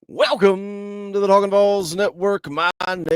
Welcome to the Talkin VAWLS Network. My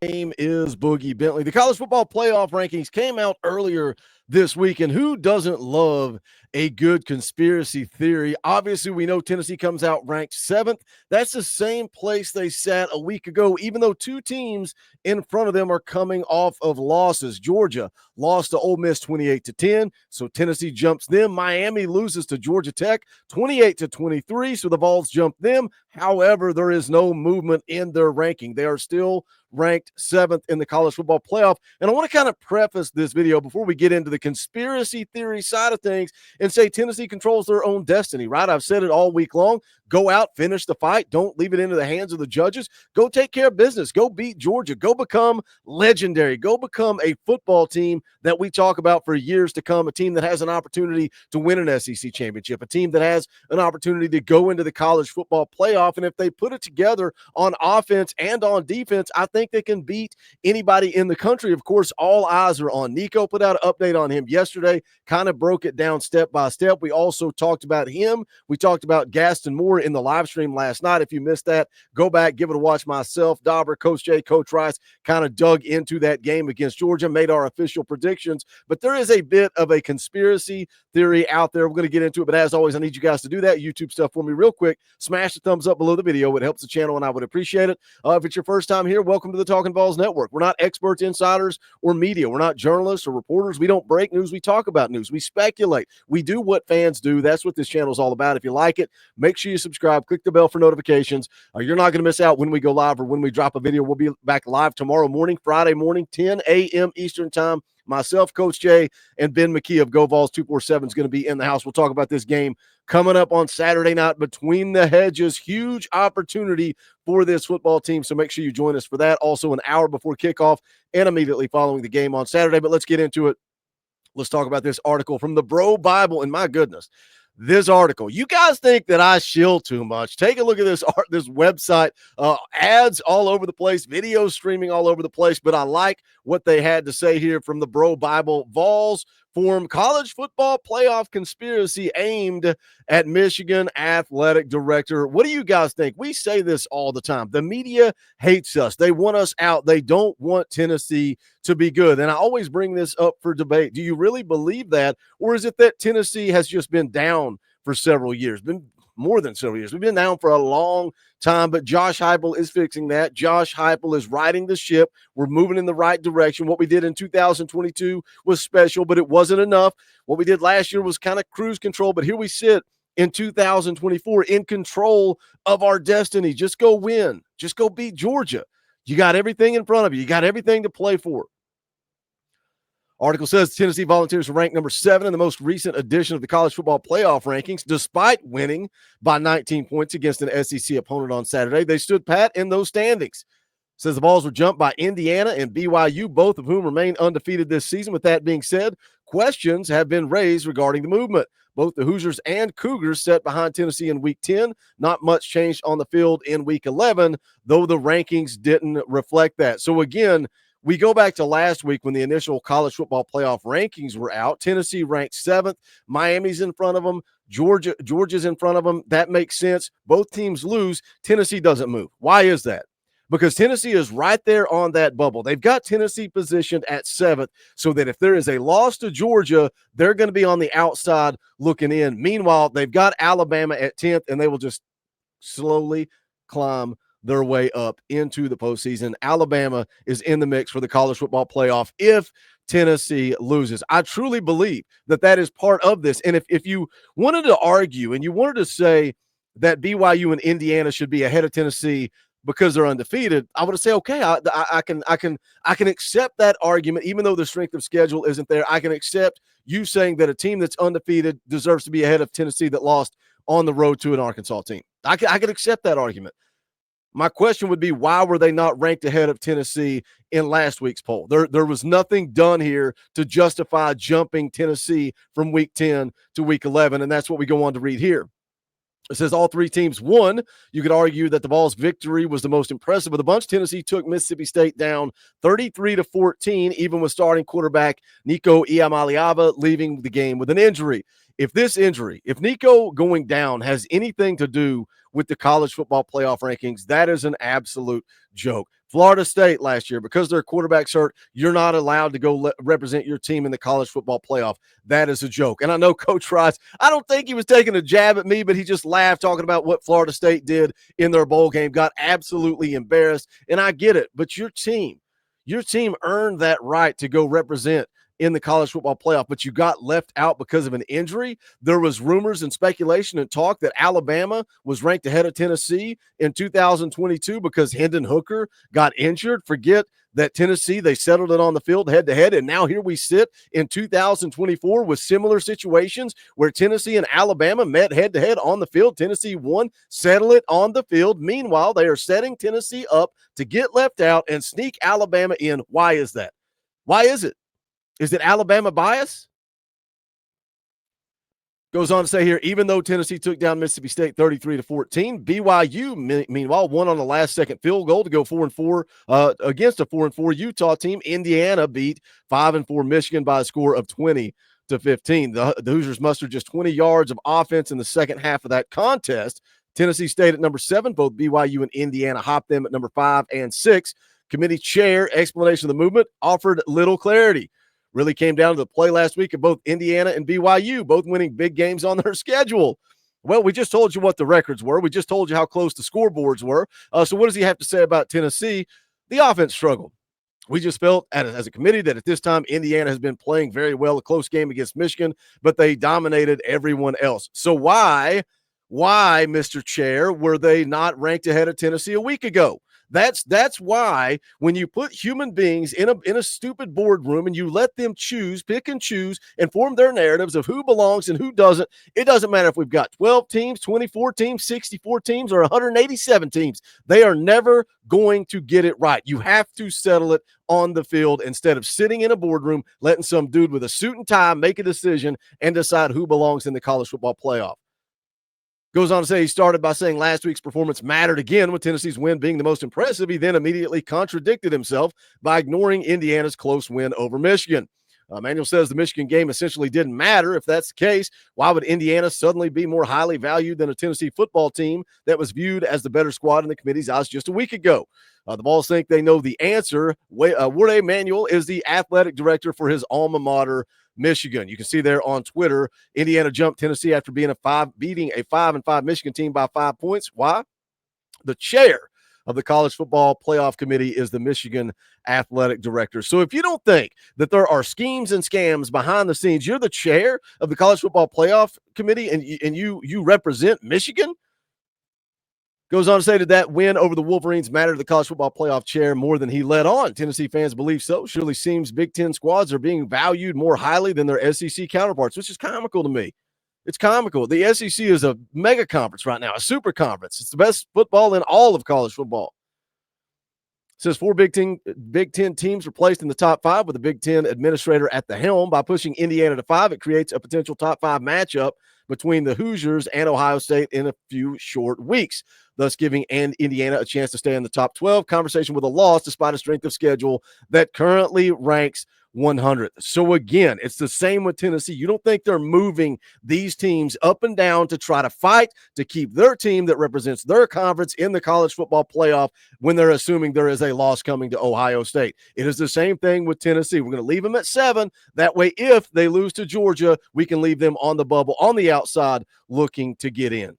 name is Boogie Bentley. The college football playoff rankings came out earlier this week, and who doesn't love a good conspiracy theory? Obviously, we know Tennessee comes out ranked 7th. That's the same place they sat a week ago, even though two teams in front of them are coming off of losses. Georgia lost to Ole Miss 28-10, so Tennessee jumps them. Miami loses to Georgia Tech 28-23, so the Vols jump them. However, there is no movement in their ranking. They are still ranked 7th in the college football playoff. And I want to kind of preface this video before we get into the conspiracy theory side of things and say Tennessee controls their own destiny, right? I've said it all week long. Go out, finish the fight. Don't leave it into the hands of the judges. Go take care of business. Go beat Georgia. Go become legendary. Go become a football team that we talk about for years to come, a team that has an opportunity to win an SEC championship, a team that has an opportunity to go into the college football playoff. And if they put it together on offense and on defense, I think they can beat anybody in the country. Of course, all eyes are on Nico. Put out an update on him yesterday, kind of broke it down step by step. We also talked about him. We talked about Gaston Moore in the live stream last night. If you missed that, go back, give it a watch. Myself, Dauber, Coach Jay, Coach Rice kind of dug into that game against Georgia, made our official predictions. But there is a bit of a conspiracy theory out there. We're going to get into it. But as always, I need you guys to do that YouTube stuff for me real quick. Smash the thumbs up below the video. It helps the channel, and I would appreciate it. If it's your first time here, welcome to the Talkin VAWLS Network. We're not experts, insiders, or media. We're not journalists or reporters. We don't break news. We talk about news. We speculate. We do what fans do. That's what this channel is all about. If you like it, make sure you subscribe. Click the bell for notifications. You're not going to miss out when we go live or when we drop a video. We'll be back live tomorrow morning, Friday morning, 10 a.m. Eastern time. Myself, Coach Jay, and Ben McKee of Go Vols 247 is going to be in the house. We'll talk about this game coming up on Saturday night between the hedges. Huge opportunity for this football team, so make sure you join us for that. Also, an hour before kickoff and immediately following the game on Saturday. But let's get into it. Let's talk about this article from the Bro Bible. And my goodness, this article, you guys think that I shill too much. Take a look at this website, ads all over the place, video streaming all over the place, but I like what they had to say here from the Bro Bible. Vols form college football playoff conspiracy aimed at Michigan athletic director. What do you guys think? We say this all the time. The media hates us. They want us out. They don't want Tennessee to be good. And I always bring this up for debate. Do you really believe that? Or is it that Tennessee has just been down for several years, been more than several years? We've been down for a long time, but Josh Heupel is fixing that. Josh Heupel is riding the ship. We're moving in the right direction. What we did in 2022 was special, but it wasn't enough. What we did last year was kind of cruise control, but here we sit in 2024 in control of our destiny. Just go win. Just go beat Georgia. You got everything in front of you. You got everything to play for. Article says Tennessee Volunteers are ranked number 7 in the most recent edition of the college football playoff rankings. Despite winning by 19 points against an SEC opponent on Saturday, they stood pat in those standings. Says the Vols were jumped by Indiana and BYU, both of whom remain undefeated this season. With that being said, questions have been raised regarding the movement. Both the Hoosiers and Cougars set behind Tennessee in Week 10. Not much changed on the field in Week 11, though the rankings didn't reflect that. So again, we go back to last week when the initial college football playoff rankings were out. Tennessee ranked 7th. Miami's in front of them. Georgia's in front of them. That makes sense. Both teams lose. Tennessee doesn't move. Why is that? Because Tennessee is right there on that bubble. They've got Tennessee positioned at 7th so that if there is a loss to Georgia, they're going to be on the outside looking in. Meanwhile, they've got Alabama at 10th, and they will just slowly climb their way up into the postseason. Alabama is in the mix for the college football playoff if Tennessee loses. I truly believe that that is part of this. And if you wanted to argue and you wanted to say that BYU and Indiana should be ahead of Tennessee because they're undefeated, I would say, okay, I can accept that argument, even though the strength of schedule isn't there. I can accept you saying that a team that's undefeated deserves to be ahead of Tennessee that lost on the road to an Arkansas team. I can accept that argument. My question would be, why were they not ranked ahead of Tennessee in last week's poll? There was nothing done here to justify jumping Tennessee from week 10 to week 11, and that's what we go on to read here. It says all three teams won. You could argue that the Vols' victory was the most impressive of the bunch. Tennessee took Mississippi State down 33-14, even with starting quarterback Nico Iamaleava leaving the game with an injury. If Nico going down has anything to do with the college football playoff rankings, that is an absolute joke. Florida State last year, because their quarterback's hurt, you're not allowed to go represent your team in the college football playoff. That is a joke. And I know Coach Rice, I don't think he was taking a jab at me, but he just laughed talking about what Florida State did in their bowl game, got absolutely embarrassed. And I get it, but your team earned that right to go represent in the college football playoff, but you got left out because of an injury. There was rumors and speculation and talk that Alabama was ranked ahead of Tennessee in 2022 because Hendon Hooker got injured. Forget that Tennessee, they settled it on the field head-to-head, and now here we sit in 2024 with similar situations where Tennessee and Alabama met head-to-head on the field. Tennessee won, settle it on the field. Meanwhile, they are setting Tennessee up to get left out and sneak Alabama in. Why is that? Why is it? Is it Alabama bias? Goes on to say here, even though Tennessee took down Mississippi State 33-14, BYU, meanwhile, won on the last-second field goal to go 4-4 against a 4-4 Utah team. Indiana beat 5-4 Michigan by a score of 20-15. The Hoosiers mustered just 20 yards of offense in the second half of that contest. Tennessee stayed at number 7. Both BYU and Indiana hopped them at number 5 and 6. Committee chair explanation of the movement offered little clarity. Really came down to the play last week of both Indiana and BYU, both winning big games on their schedule. Well, we just told you what the records were. We just told you how close the scoreboards were. So what does he have to say about Tennessee? The offense struggled. We just felt as a committee that at this time, Indiana has been playing very well, a close game against Michigan, but they dominated everyone else. So why, Mr. Chair, were they not ranked ahead of Tennessee a week ago? That's why when you put human beings in a stupid boardroom and you let them pick and choose and form their narratives of who belongs and who doesn't, it doesn't matter if we've got 12 teams, 24 teams, 64 teams, or 187 teams. They are never going to get it right. You have to settle it on the field instead of sitting in a boardroom, letting some dude with a suit and tie make a decision and decide who belongs in the college football playoff. Goes on to say he started by saying last week's performance mattered again, with Tennessee's win being the most impressive. He then immediately contradicted himself by ignoring Indiana's close win over Michigan. Manuel says the Michigan game essentially didn't matter. If that's the case, why would Indiana suddenly be more highly valued than a Tennessee football team that was viewed as the better squad in the committee's eyes just a week ago? The Vols think they know the answer. Ward Manuel is the athletic director for his alma mater, Michigan. You can see there on Twitter, Indiana jumped Tennessee after beating a 5-5 Michigan team by 5 points. Why? The chair of the College Football Playoff Committee is the Michigan athletic director. So if you don't think that there are schemes and scams behind the scenes, you're the chair of the College Football Playoff Committee and you represent Michigan. Goes on to say that that win over the Wolverines mattered to the College Football Playoff chair more than he let on. Tennessee fans believe so. Surely seems Big Ten squads are being valued more highly than their SEC counterparts, which is comical to me. It's comical. The SEC is a mega conference right now, a super conference. It's the best football in all of college football. It says 4 Big Ten teams were placed in the top 5 with the Big Ten administrator at the helm. By pushing Indiana to 5, it creates a potential top 5 matchup between the Hoosiers and Ohio State in a few short weeks, thus giving Indiana a chance to stay in the top 12 conversation with a loss despite a strength of schedule that currently ranks 100th. So again, it's the same with Tennessee. You don't think they're moving these teams up and down to try to fight to keep their team that represents their conference in the college football playoff when they're assuming there is a loss coming to Ohio State. It is the same thing with Tennessee. We're going to leave them at 7. That way, if they lose to Georgia, we can leave them on the bubble on the outside looking to get in.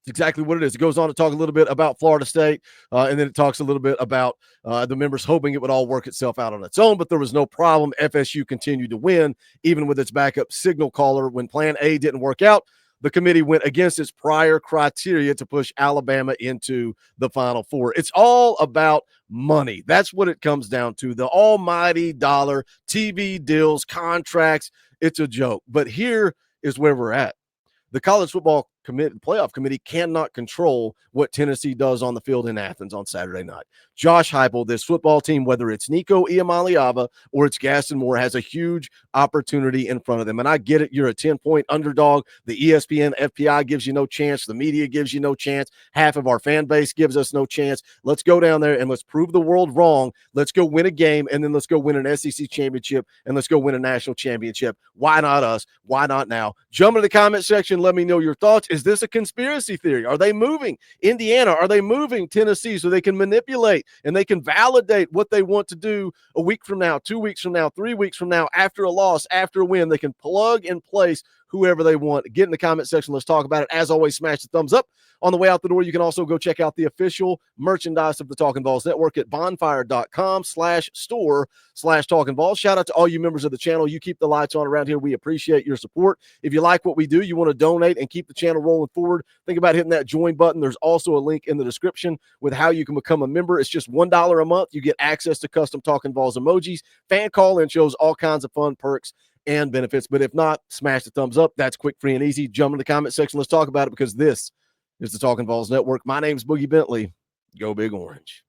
It's exactly what it is. It goes on to talk a little bit about Florida State, and then it talks a little bit about the members hoping it would all work itself out on its own, but there was no problem. FSU continued to win, even with its backup signal caller. When Plan A didn't work out, the committee went against its prior criteria to push Alabama into the Final Four. It's all about money. That's what it comes down to. The almighty dollar, TV deals, contracts. It's a joke. But here is where we're at. The College Football playoff committee cannot control what Tennessee does on the field in Athens on Saturday night. Josh Heupel, this football team, whether it's Nico Iamaleava or it's Gaston Moore, has a huge opportunity in front of them. And I get it. You're a 10-point underdog. The ESPN FPI gives you no chance. The media gives you no chance. Half of our fan base gives us no chance. Let's go down there and let's prove the world wrong. Let's go win a game, and then let's go win an SEC championship, and let's go win a national championship. Why not us? Why not now? Jump into the comment section. Let me know your thoughts. Is this a conspiracy theory? Are they moving Indiana? Are they moving Tennessee so they can manipulate and they can validate what they want to do a week from now, 2 weeks from now, 3 weeks from now, after a loss, after a win? They can plug and place whoever they want. Get in the comment section. Let's talk about it. As always, smash the thumbs up. On the way out the door, you can also go check out the official merchandise of the Talkin VAWLS Network at bonfire.com/store/Talkin VAWLS. Shout out to all you members of the channel. You keep the lights on around here. We appreciate your support. If you like what we do, you want to donate and keep the channel rolling forward, think about hitting that join button. There's also a link in the description with how you can become a member. It's just $1 a month. You get access to custom Talkin VAWLS emojis, fan call-in shows, all kinds of fun perks and benefits. But if not, smash the thumbs up. That's quick, free, and easy. Jump in the comment section. Let's talk about it, because this is the Talkin VAWLS Network. My name's Boogie Bentley. Go Big Orange.